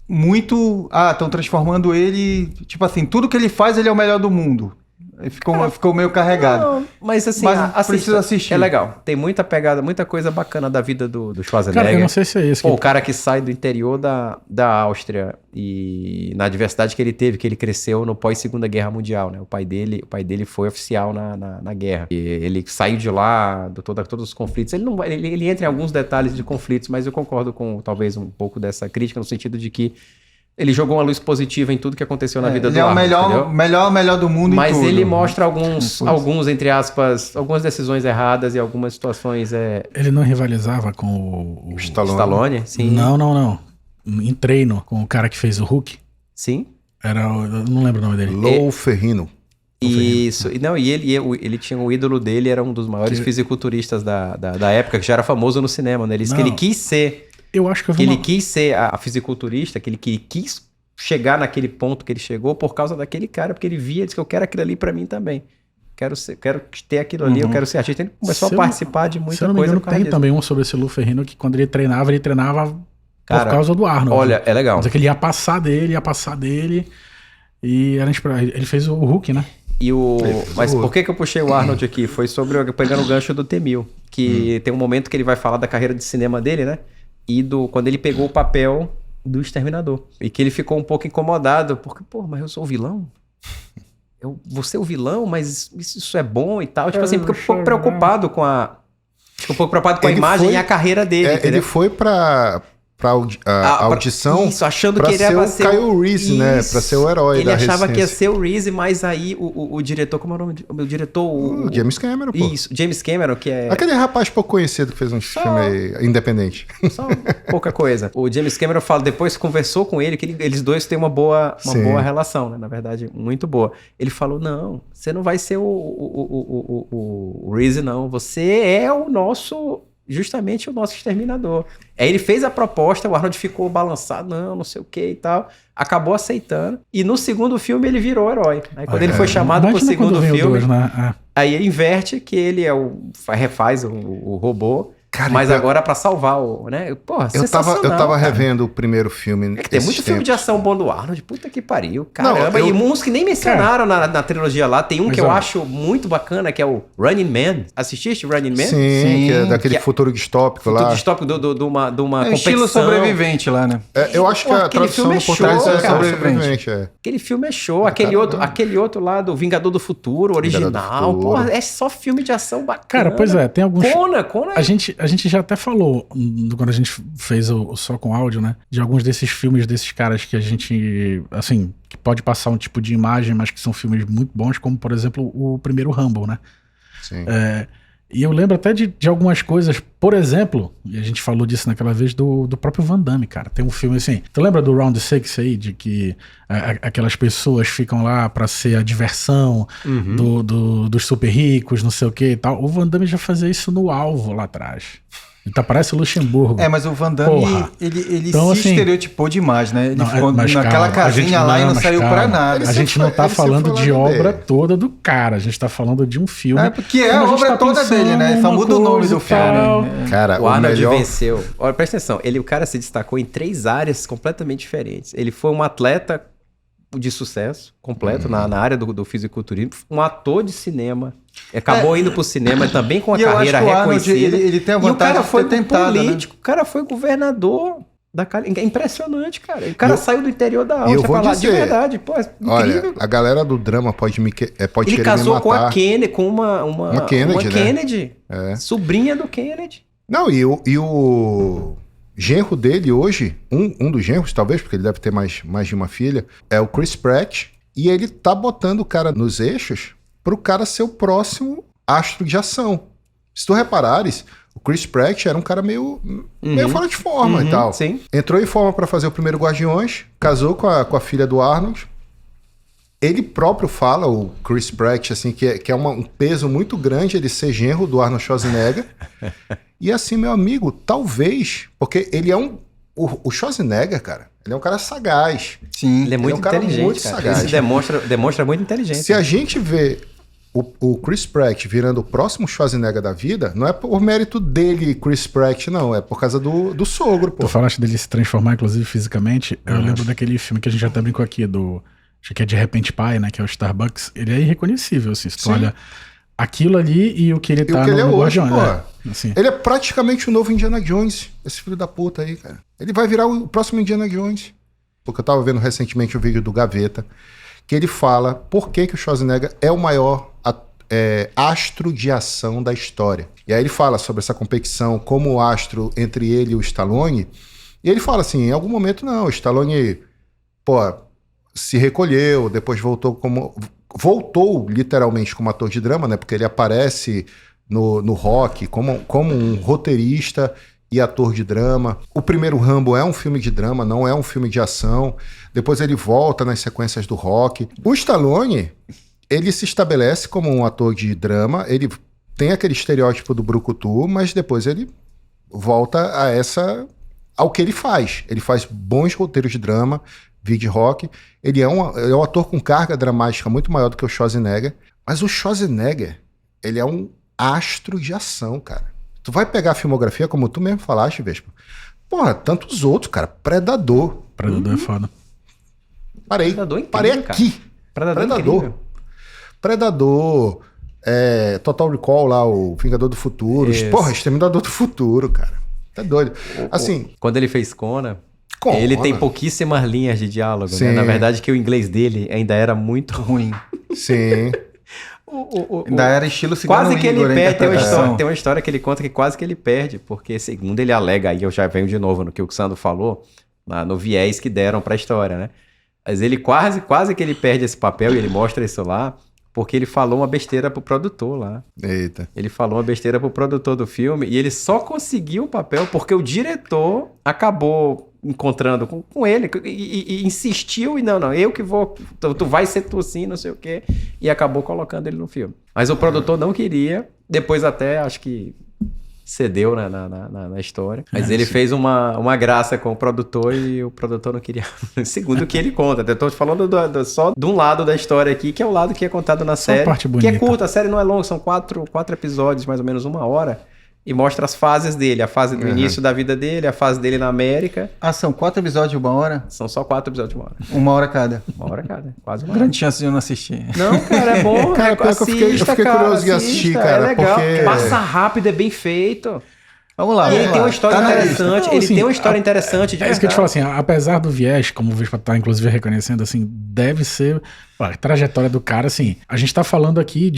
muito... estão transformando ele... Tipo assim, tudo que ele faz, ele é o melhor do mundo. Ficou meio carregado. Não, mas assim, precisa assistir. É legal. Tem muita pegada, muita coisa bacana da vida do Schwarzenegger. Cara, eu não sei se é isso. O cara que sai do interior da Áustria e na diversidade que ele teve, que ele cresceu no pós-Segunda Guerra Mundial, né? O pai dele foi oficial na guerra. E ele saiu de lá, todos os conflitos. Ele entra em alguns detalhes de conflitos, mas eu concordo com talvez um pouco dessa crítica, no sentido de que ele jogou uma luz positiva em tudo que aconteceu na vida do Arnold. Ele é o melhor do mundo mas em tudo. Mas ele mostra alguns, entre aspas, algumas decisões erradas e algumas situações... Ele não rivalizava com o Stallone? Sim. Não. Em treino, com o cara que fez o Hulk. Sim. Eu não lembro o nome dele. Lou Ferrigno. Isso. E ele tinha o ídolo dele, era um dos maiores fisiculturistas da época, que já era famoso no cinema, né? Que ele quis ser... Eu acho que ele quis ser a fisiculturista, que ele quis chegar naquele ponto que ele chegou por causa daquele cara, porque ele disse que eu quero aquilo ali pra mim também. Quero ter aquilo ali, eu quero ser artista. Ele começou a participar de muita coisa. Se eu não me engano, tem também um sobre esse Lou Ferrigno, que quando ele treinava por causa do Arnold. Olha, é legal. Mas é que ele ia passar dele, e ele fez o Hulk, né? Mas por que eu puxei o Arnold aqui? Foi pegando o gancho do T-1000, que tem um momento que ele vai falar da carreira de cinema dele, né? E quando ele pegou o papel do Exterminador. E que ele ficou um pouco incomodado, porque, mas eu sou o vilão? Eu vou ser o vilão, mas isso é bom e tal. Tipo assim, fica um pouco preocupado com a imagem e a carreira dele. Ele foi pra audição achando pra que ele ia ser o Kyle Reese, né? Pra ser o herói da Ele achava Resistência. que ia ser o Reese, mas aí o diretor, como é o nome? O diretor... O James Cameron, pô. Isso, James Cameron, que é... Aquele rapaz pouco conhecido que fez um filme aí, independente. Só pouca coisa. O James Cameron depois conversou com ele, que eles dois têm uma boa relação, né? Na verdade, muito boa. Ele falou, não, você não vai ser o Reese, não. Você é justamente o nosso Exterminador. Aí ele fez a proposta, o Arnold ficou balançado, não sei o que e tal, acabou aceitando, e no segundo filme ele virou herói. Aí quando ele foi chamado pro segundo filme, aí ele inverte que ele refaz o robô, cara, mas agora pra salvar né? Porra, eu tava revendo o primeiro filme. Tem muito filme de ação bom do Arnold, puta que pariu, caramba. E uns que nem mencionaram na trilogia lá, tem um que eu acho muito bacana, que é o Running Man. Assististe Running Man? Sim, que é daquele futuro distópico lá. Futuro distópico de uma competição. Estilo sobrevivente lá, né? Eu acho que a tradução do português é sobrevivente. Aquele filme é show. Aquele outro lá do Vingador do Futuro, original. Porra, é só filme de ação bacana. Cara, pois é, tem alguns... Conan. A gente já até falou, quando a gente fez o Só com Áudio, né? De alguns desses filmes, desses caras que a gente, assim, que pode passar um tipo de imagem, mas que são filmes muito bons, como, por exemplo, o primeiro Rambo, né? Sim. E eu lembro até de algumas coisas, por exemplo, e a gente falou disso naquela vez, do próprio Van Damme, cara. Tem um filme assim, tu lembra do Round 6 aí, de que aquelas pessoas ficam lá pra ser a diversão dos super ricos, não sei o que e tal. O Van Damme já fazia isso no Alvo lá atrás. Ele parece o Luxemburgo. Mas o Van Damme, ele então, se estereotipou demais, né? Ele ficou naquela casinha lá e não saiu pra nada. A gente não tá falando de obra toda do cara, a gente tá falando de um filme. Porque é a obra toda dele, né? Só muda o nome do filme. Cara, o Arnold venceu. Olha, presta atenção, o cara se destacou em 3 áreas completamente diferentes. Ele foi um atleta de sucesso completo na área do fisiculturismo, um ator de cinema, acabou indo pro cinema também com a carreira reconhecida. Ele tem a vantagem de ter tentado, político, né? O cara foi governador da Califórnia. É impressionante, cara. O cara saiu do interior da Áustria pra lá, de verdade. Pô, é incrível. Olha, a galera do drama pode ele querer casou me matar. com a Kennedy, com uma Kennedy, né? Sobrinha do Kennedy. Não, e o genro dele hoje, um dos genros talvez, porque ele deve ter mais de uma filha, é o Chris Pratt, e ele tá botando o cara nos eixos pro cara ser o próximo astro de ação. Se tu reparares, o Chris Pratt era um cara meio fora de forma e tal. Sim. Entrou em forma para fazer o primeiro Guardiões, casou com a filha do Arnold. Ele próprio fala, o Chris Pratt, assim, que é um peso muito grande ele ser genro do Arnold Schwarzenegger. E assim, meu amigo, talvez, porque ele é o Schwarzenegger, cara, ele é um cara sagaz. Sim, ele é muito inteligente, muito sagaz. Ele demonstra muita inteligência. Se a gente vê o Chris Pratt virando o próximo Schwarzenegger da vida, não é por mérito dele, Chris Pratt, não, é por causa do sogro, pô. Tu falaste dele se transformar, inclusive, fisicamente, eu lembro daquele filme que a gente até brincou aqui, do acho que é De Repente Pai, né, que é o Starbucks, ele é irreconhecível, assim, se tu olha aquilo ali e o que ele tá no Guardiões, né? Assim. Ele é praticamente o novo Indiana Jones, esse filho da puta aí, cara. Ele vai virar o próximo Indiana Jones. Porque eu tava vendo recentemente o vídeo do Gaveta, que ele fala por que o Schwarzenegger é o maior astro de ação da história. E aí ele fala sobre essa competição como astro entre ele e o Stallone, e ele fala assim, em algum momento não, o Stallone, se recolheu, depois voltou literalmente como ator de drama, né, porque ele aparece no Rock como um roteirista e ator de drama. O primeiro Rambo é um filme de drama, não é um filme de ação. Depois ele volta nas sequências do Rock. O Stallone, ele se estabelece como um ator de drama, ele tem aquele estereótipo do brucutu, mas depois ele volta ao que ele faz. Ele faz bons roteiros de drama, vídeo Rock. Ele é um ator com carga dramática muito maior do que o Schwarzenegger. Mas o Schwarzenegger, ele é um astro de ação, cara. Tu vai pegar a filmografia, como tu mesmo falaste, Vespa. Porra, tantos outros, cara. Predador. Predador é foda. Parei. Predador incrível, parei aqui. Predador. Total Recall lá, o Vingador do Futuro. Isso. Porra, Exterminador do Futuro, cara. Tá doido. Assim. Quando ele fez Conan, ele tem pouquíssimas linhas de diálogo, né? Na verdade, que o inglês dele ainda era muito ruim. Sim. Ainda era estilo quase que ele perde. Tem uma história que ele conta que quase que ele perde, porque segundo ele alega, aí eu já venho de novo no que o Sandro falou, no viés que deram pra história, né? Mas ele quase que ele perde esse papel, e ele mostra isso lá, porque ele falou uma besteira pro produtor lá. Eita. Ele falou uma besteira pro produtor do filme, e ele só conseguiu o papel porque o diretor acabou encontrando com ele e insistiu, e não, eu que vou, tu vai ser tu sim, não sei o quê, e acabou colocando ele no filme. Mas o produtor não queria, depois até acho que cedeu na história, mas ele fez uma graça com o produtor e o produtor não queria, segundo o que ele conta. Eu tô falando só de um lado da história aqui, que é o lado que é contado na série, que é curta, a série não é longa, são quatro episódios, mais ou menos 1 hora, e mostra as fases dele, a fase do início da vida dele, a fase dele na América. Ah, são 4 episódios de 1 hora? São só 4 episódios de 1 hora. 1 hora cada? 1 hora cada, quase 1 hora. Grande chance de eu não assistir. Não, cara, é bom. Cara, eu fiquei curioso de assistir, cara. É legal, porque passa rápido, é bem feito. Vamos lá. E ele tem uma história interessante. Ele tem uma história interessante. É isso que eu te falo assim, apesar do viés, como o Vespa tá inclusive reconhecendo, assim, deve ser a trajetória do cara, assim. A gente tá falando aqui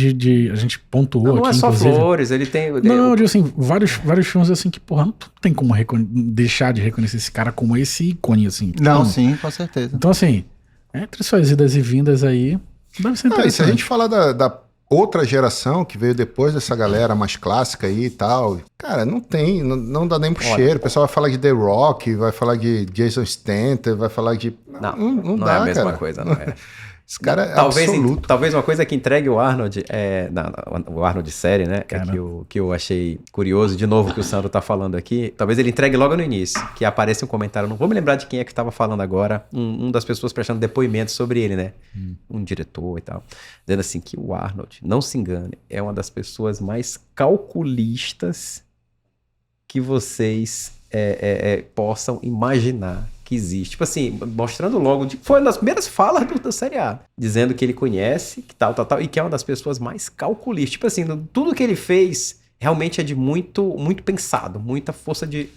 a gente pontuou não aqui, é só inclusive. flores, ele tem. Não, eu digo assim, vários filmes assim que, porra, não tem como deixar de reconhecer esse cara como esse ícone, assim. Não, sim, com certeza. Então, assim, entre suas idas e vindas aí, deve ser interessante. E se a gente falar da outra geração que veio depois dessa galera mais clássica aí e tal, cara, não dá nem pro cheiro. O pessoal vai falar de The Rock, vai falar de Jason Statham, vai falar de... Não dá, é a mesma cara. coisa, não é. Esse cara é absoluto. Talvez uma coisa que entregue o Arnold, o Arnold série, né, que eu achei curioso, de novo que o Sandro tá falando aqui, talvez ele entregue logo no início, que aparece um comentário, não vou me lembrar de quem é que estava falando agora, um das pessoas prestando depoimentos sobre ele, né, um diretor e tal, dizendo assim que o Arnold, não se engane, é uma das pessoas mais calculistas que vocês possam imaginar que existe. Tipo assim, mostrando logo... Foi uma das primeiras falas da série A. Dizendo que ele conhece, que tal, e que é uma das pessoas mais calculistas. Tipo assim, tudo que ele fez realmente é de muito pensado, muita força de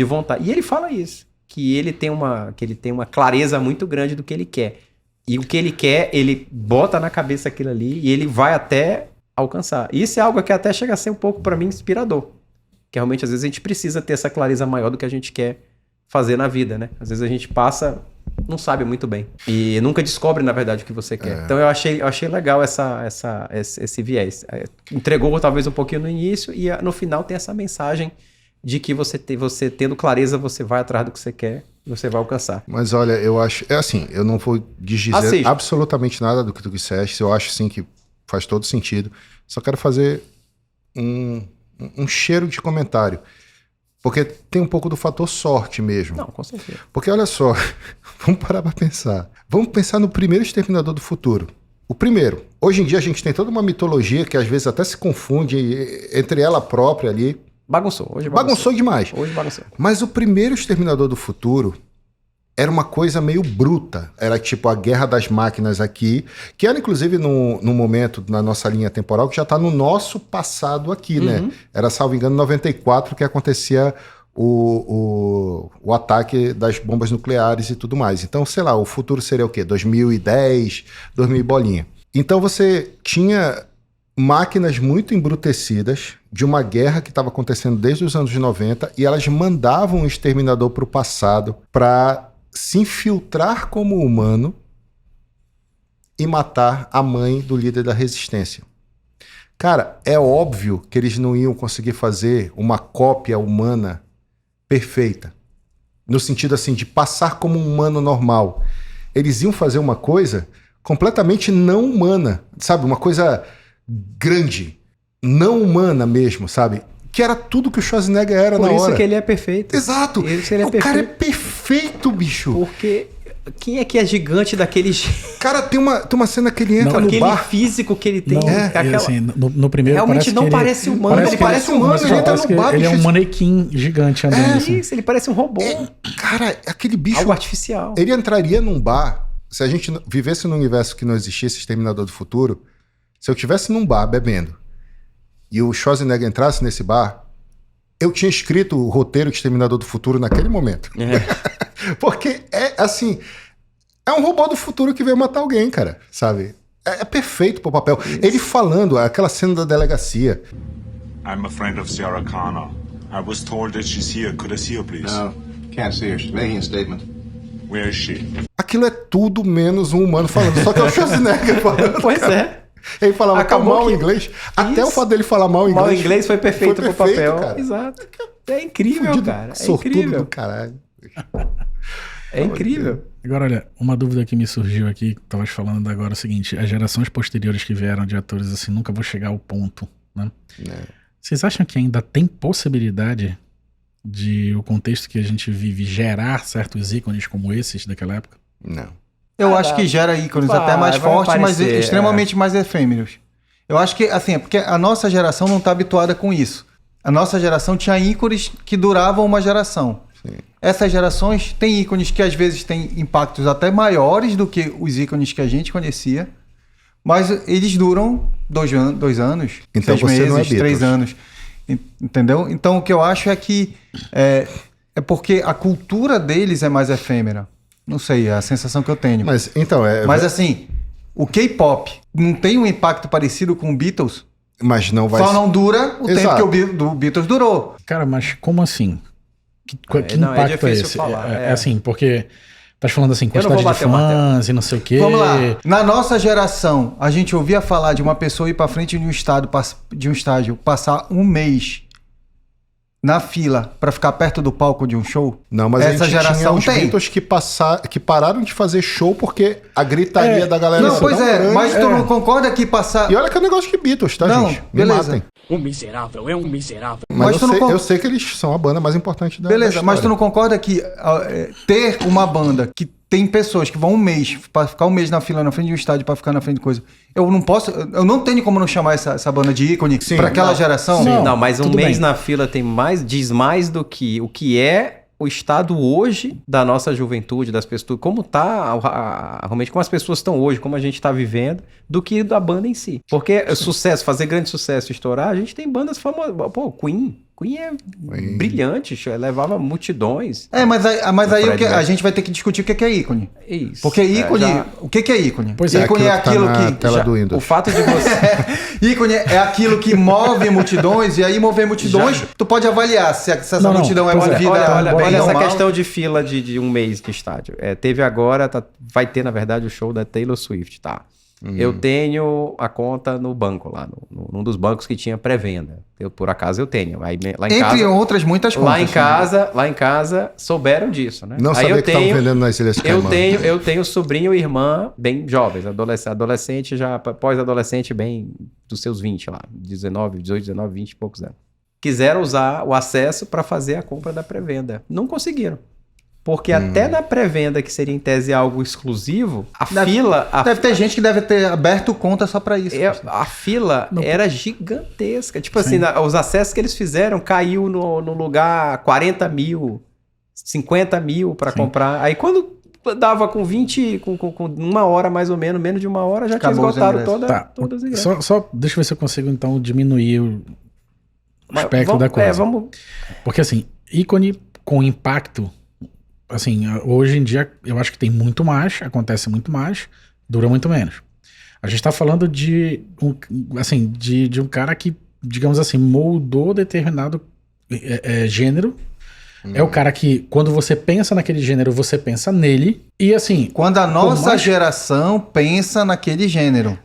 vontade. E ele fala isso, que ele tem uma clareza muito grande do que ele quer. E o que ele quer, ele bota na cabeça aquilo ali e ele vai até alcançar. E isso é algo que até chega a ser um pouco, para mim, inspirador. Que realmente, às vezes, a gente precisa ter essa clareza maior do que a gente quer fazer na vida, né? Às vezes a gente não sabe muito bem. E nunca descobre, na verdade, o que você quer. Então eu achei legal esse viés. Entregou talvez um pouquinho no início e no final tem essa mensagem de que você tendo clareza, você vai atrás do que você quer e você vai alcançar. Mas olha, eu acho... eu não vou dizer absolutamente nada do que tu disseste. Eu acho, sim, que faz todo sentido. Só quero fazer um cheiro de comentário. Porque tem um pouco do fator sorte mesmo. Não, com certeza. Porque olha só, vamos parar pra pensar. Vamos pensar no primeiro Exterminador do Futuro. O primeiro. Hoje em dia a gente tem toda uma mitologia que às vezes até se confunde entre ela própria ali. Bagunçou. Hoje bagunçou demais. Hoje bagunçou. Mas o primeiro Exterminador do Futuro, era uma coisa meio bruta. Era tipo a Guerra das Máquinas aqui, que era inclusive num momento na nossa linha temporal que já está no nosso passado aqui, né? Era, salvo engano, 94 que acontecia o ataque das bombas nucleares e tudo mais. Então, sei lá, o futuro seria o quê? 2010, 2000 bolinha. Então você tinha máquinas muito embrutecidas de uma guerra que estava acontecendo desde os anos 90 e elas mandavam o exterminador para o passado para se infiltrar como humano e matar a mãe do líder da resistência. Cara, é óbvio que eles não iam conseguir fazer uma cópia humana perfeita, no sentido assim de passar como um humano normal. Eles iam fazer uma coisa completamente não humana, sabe? Uma coisa grande, não humana mesmo, sabe? Que era tudo que o Schwarzenegger era na hora. Por isso que ele é perfeito. Exato. O cara é perfeito, bicho. Porque quem é que é gigante daquele jeito? Cara, tem uma cena que ele entra no bar. Aquele físico que ele tem. Assim, no primeiro realmente não parece humano. Ele parece humano, ele entra no bar. Ele é um manequim gigante andando. É isso, ele parece um robô. Cara, aquele bicho... Algo artificial. Ele entraria num bar, se a gente vivesse num universo que não existisse Exterminador do Futuro, se eu estivesse num bar bebendo e o Schwarzenegger entrasse nesse bar, eu tinha escrito o roteiro de Exterminador do Futuro naquele momento. Porque é assim, é um robô do futuro que veio matar alguém, cara, sabe? É perfeito pro papel. Isso. Ele falando, aquela cena da delegacia. I'm a friend of Sarah Connor. I was told that she's here. Could I see her, please? No, can't see her. She's making a statement. Where is she? Aquilo é tudo menos um humano falando, só que é o Schwarzenegger falando. Pois cara. É. Ele falava mal o inglês. Até o fato dele falar mal o inglês foi perfeito pro papel. Cara. Exato. É incrível, fudido, cara. É incrível. Do caralho. É incrível. Agora, olha, uma dúvida que me surgiu aqui, que estavas falando agora, é o seguinte: as gerações posteriores que vieram de atores assim nunca vão chegar ao ponto, né? Vocês acham que ainda tem possibilidade de o contexto que a gente vive gerar certos ícones como esses daquela época? Não. Eu acho que gera ícones até mais fortes, mas extremamente mais efêmeros. Eu acho que, assim, é porque a nossa geração não está habituada com isso. A nossa geração tinha ícones que duravam uma geração. Sim. Essas gerações têm ícones que às vezes têm impactos até maiores do que os ícones que a gente conhecia, mas eles duram 2 anos, então 6 meses, 3 anos. Entendeu? Então o que eu acho é que é porque a cultura deles é mais efêmera. Não sei, é a sensação que eu tenho. Mas, então, Mas assim, o K-pop não tem um impacto parecido com o Beatles? Mas não vai... Só não dura o tempo que o Beatles durou. Cara, mas como assim? Que impacto é esse? Falar, é assim, porque... Tá falando assim, quantidade de fãs e não sei o quê. Vamos lá. Na nossa geração, a gente ouvia falar de uma pessoa ir pra frente de um estágio, passar um mês na fila pra ficar perto do palco de um show? Não, mas essa a gente geração tinha os Beatles que pararam de fazer show porque a gritaria da galera... Não, pois é, mas tu não concorda que passar... E olha que é um negócio de Beatles, tá, gente? Me matem. Um miserável, é um miserável. Mas eu sei que eles são a banda mais importante da Beleza, da mas tu não concorda que ter uma banda que tem pessoas que vão um mês, pra ficar um mês na fila na frente de um estádio pra ficar na frente de coisa. Eu não tenho como não chamar essa banda de ícone pra aquela geração. Não, mas um mês na fila diz mais do que o que é o estado hoje da nossa juventude, das pessoas, como tá, realmente como as pessoas estão hoje, como a gente tá vivendo, do que da banda em si. Porque sucesso, fazer grande sucesso, estourar, a gente tem bandas famosas. Pô, Queen é brilhante, levava multidões. Mas aí a gente vai ter que discutir o que é ícone. Isso. Porque ícone, o que é ícone? Pois ícone é aquilo que... Tela do Windows. O fato de você... ícone é aquilo que move multidões, e aí mover multidões, tu pode avaliar se essa multidão é movida. Olha essa questão de fila de um mês de estádio. Teve agora, vai ter na verdade o show da Taylor Swift, tá? Eu tenho a conta no banco lá, num dos bancos que tinha pré-venda. Por acaso eu tenho. Aí, lá em Entre casa, outras muitas contas. Lá em casa souberam disso, né? Não aí sabia que estavam vendendo nas Ilhas Caimã. Eu tenho sobrinho e irmã bem jovens, adolescente já, pós-adolescente bem dos seus 20 lá, 18, 19, 20 e poucos anos. Quiseram usar o acesso para fazer a compra da pré-venda. Não conseguiram. Porque até na pré-venda, que seria em tese algo exclusivo, fila... Deve ter gente que deve ter aberto conta só pra isso. A fila era gigantesca. Tipo assim, os acessos que eles fizeram caiu no lugar 40 mil, 50 mil para comprar. Aí quando dava com 20, com 1 hora mais ou menos, menos de 1 hora, já Acabou tinha esgotado todas as ingressos. Só deixa eu ver se eu consigo então diminuir o espectro da coisa. Porque assim, ícone com impacto, assim, hoje em dia eu acho que tem muito mais, acontece muito mais, dura muito menos. A gente tá falando de um cara que, digamos assim, moldou determinado gênero. É o cara que, quando você pensa naquele gênero, você pensa nele. E assim... Quando a nossa geração pensa naquele gênero.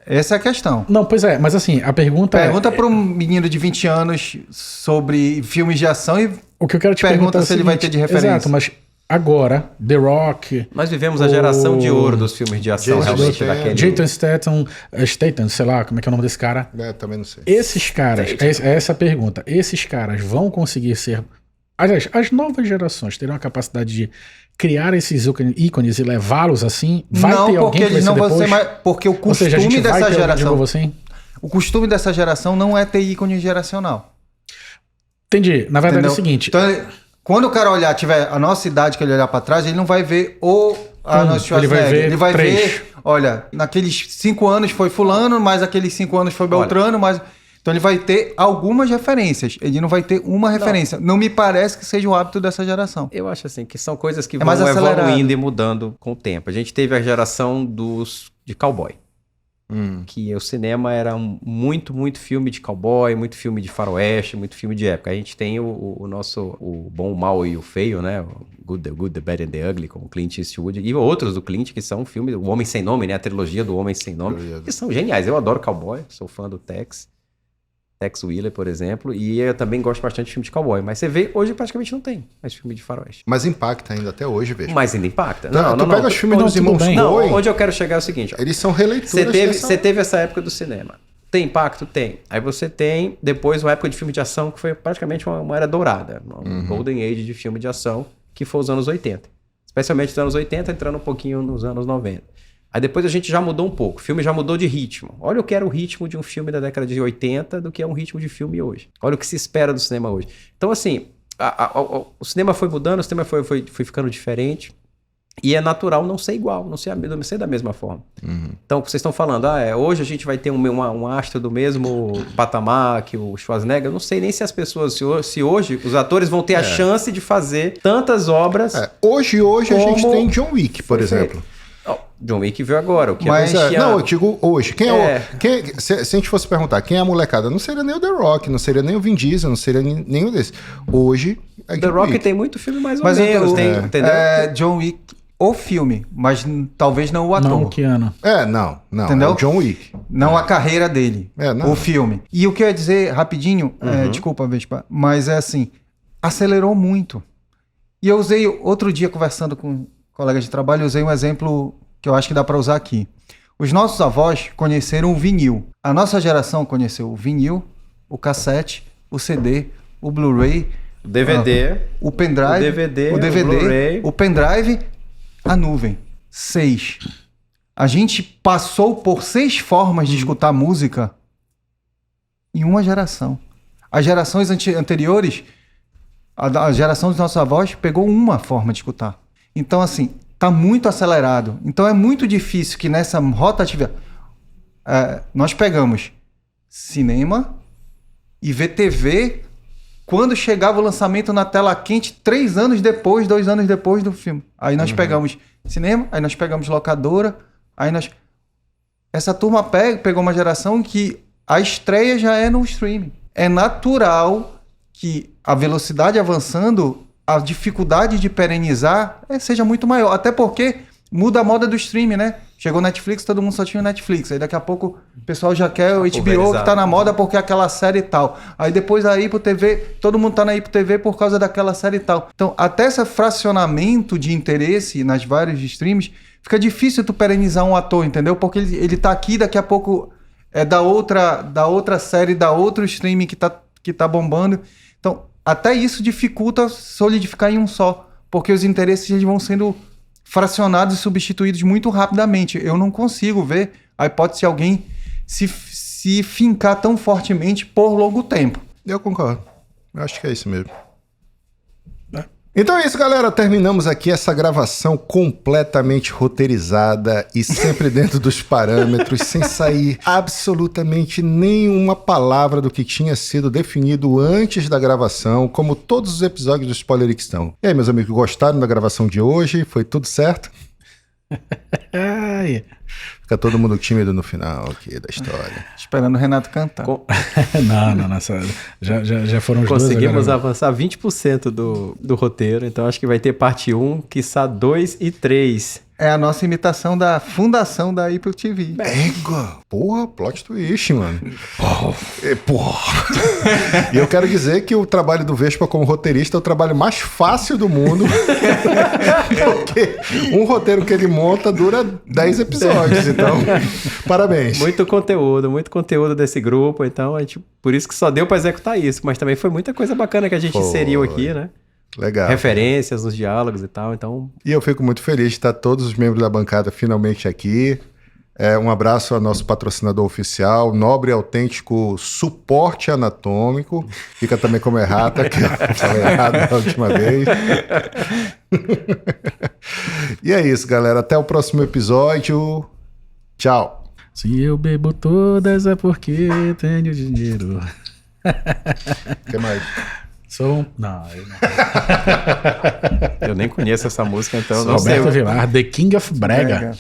Essa é a questão. Não, pois é. Mas assim, a pergunta Pergunta para um menino de 20 anos sobre filmes de ação e o que eu quero te perguntar se ele vai ter de referência. Exato, mas agora, The Rock... Nós vivemos a geração de ouro dos filmes de ação, realmente. Jason Statham, sei lá, como é que é o nome desse cara? Também não sei. Esses caras, é essa a pergunta. Esses caras vão conseguir ser... Aliás, as novas gerações terão a capacidade de criar esses ícones e levá-los assim? Vai ter alguém que vai ser depois? Porque o costume dessa geração... O costume dessa geração não é ter ícone geracional. Entendi. Na verdade é o seguinte... Então, quando o cara tiver a nossa idade, que ele olhar para trás, ele não vai ver ele vai ver, olha, naqueles 5 anos foi fulano, mas aqueles 5 anos foi Beltrano, mas... Então ele vai ter algumas referências, ele não vai ter uma referência. Não me parece que seja o hábito dessa geração. Eu acho assim, que são coisas que vão evoluindo e mudando com o tempo. A gente teve a geração de cowboy. Que o cinema era muito filme de cowboy, muito filme de faroeste, muito filme de época. A gente tem o nosso, o bom, o mal e o feio, né? O Good, the Good, the Bad and the Ugly, como Clint Eastwood. E outros do Clint, que são filmes, O Homem Sem Nome, né? A trilogia do Homem Sem Nome. Que são geniais. Eu adoro cowboy, sou fã do Tex Wheeler, por exemplo, e eu também gosto bastante de filme de cowboy, mas você vê, hoje praticamente não tem mais filme de faroeste. Mas impacta ainda até hoje, vejo. Mas ainda impacta. Não, pega os filmes dos irmãos Coen. Não, onde eu quero chegar é o seguinte. Eles são releituras. Você teve essa época do cinema. Tem impacto? Tem. Aí você tem, depois, uma época de filme de ação que foi praticamente uma era dourada. Golden Age de filme de ação, que foi os anos 80. Especialmente os anos 80, entrando um pouquinho nos anos 90. Aí depois a gente já mudou um pouco. O filme já mudou de ritmo. Olha o que era o ritmo de um filme da década de 80 do que é um ritmo de filme hoje. Olha o que se espera do cinema hoje. Então, assim, o cinema foi mudando, o cinema foi ficando diferente. E é natural não ser igual, não ser da mesma forma. Então, vocês estão falando, hoje a gente vai ter um astro do mesmo patamar que o Schwarzenegger. Eu não sei nem se as pessoas, se hoje os atores vão ter a chance de fazer tantas obras. Hoje a gente tem John Wick, por exemplo. John Wick veio agora. Não, eu digo hoje. Se a gente fosse perguntar quem é a molecada, não seria nem o The Rock, não seria nem o Vin Diesel, não seria nenhum desses. Hoje é The Rock tem muito filme mais ou menos. Entendeu? John Wick, o filme, mas talvez não o ator. Não, que ano? Não. Entendeu? É o John Wick. Não a carreira dele. O filme. E o que eu ia dizer rapidinho, desculpa, Vespa, mas é assim, acelerou muito. E eu usei, outro dia, conversando com um colega de trabalho, eu usei um exemplo que eu acho que dá para usar aqui. Os nossos avós conheceram o vinil. A nossa geração conheceu o vinil, o cassete, o CD, o Blu-ray, o DVD, o pendrive, o pendrive, a nuvem. 6. A gente passou por 6 formas de escutar música em uma geração. As gerações anteriores, a geração dos nossos avós pegou uma forma de escutar. Então, assim, tá muito acelerado. Então é muito difícil que nessa rotativa nós pegamos cinema e VTV quando chegava o lançamento na tela quente 3 anos depois, 2 anos depois do filme. Aí nós pegamos cinema, aí nós pegamos locadora, essa turma pegou uma geração que a estreia já é no streaming. É natural que a velocidade avançando, a dificuldade de perenizar seja muito maior. Até porque muda a moda do streaming, né? Chegou Netflix, todo mundo só tinha Netflix. Aí daqui a pouco o pessoal já quer o HBO que tá na moda porque é aquela série e tal. Aí depois a Apple TV, todo mundo tá na Apple TV por causa daquela série e tal. Então, até esse fracionamento de interesse nas vários streams, fica difícil tu perenizar um ator, entendeu? Porque ele tá aqui, daqui a pouco é da outra série, da outro streaming que tá bombando. Então, até isso dificulta solidificar em um só, porque os interesses eles vão sendo fracionados e substituídos muito rapidamente. Eu não consigo ver a hipótese de alguém se fincar tão fortemente por longo tempo. Eu concordo. Eu acho que é isso mesmo. Então é isso, galera. Terminamos aqui essa gravação completamente roteirizada e sempre dentro dos parâmetros, sem sair absolutamente nenhuma palavra do que tinha sido definido antes da gravação, como todos os episódios do Spoilerix estão. E aí, meus amigos, gostaram da gravação de hoje? Foi tudo certo? Fica todo mundo tímido no final aqui da história. Esperando o Renato cantar. Não, já foram os dois. Conseguimos avançar 20% do roteiro, então acho que vai ter parte 1, quiçá 2 e 3. É a nossa imitação da fundação da Apple TV. Égua! Porra, plot twist, mano. Porra. E eu quero dizer que o trabalho do Vespa como roteirista é o trabalho mais fácil do mundo. Porque um roteiro que ele monta dura 10 episódios, então parabéns. Muito conteúdo desse grupo, então a gente, por isso que só deu pra executar isso, mas também foi muita coisa bacana que a gente inseriu aqui, né? Legal. Referências nos diálogos e tal, então... E eu fico muito feliz de estar todos os membros da bancada finalmente aqui. Um abraço ao nosso patrocinador oficial, Nobre e Autêntico Suporte Anatômico. Fica também como errata, que eu falei errado da última vez. E é isso, galera. Até o próximo episódio. Tchau. Se eu bebo todas é porque tenho dinheiro. O que mais? Não. Eu nem conheço essa música, então eu não Roberto sei. Vilar, The King of Brega.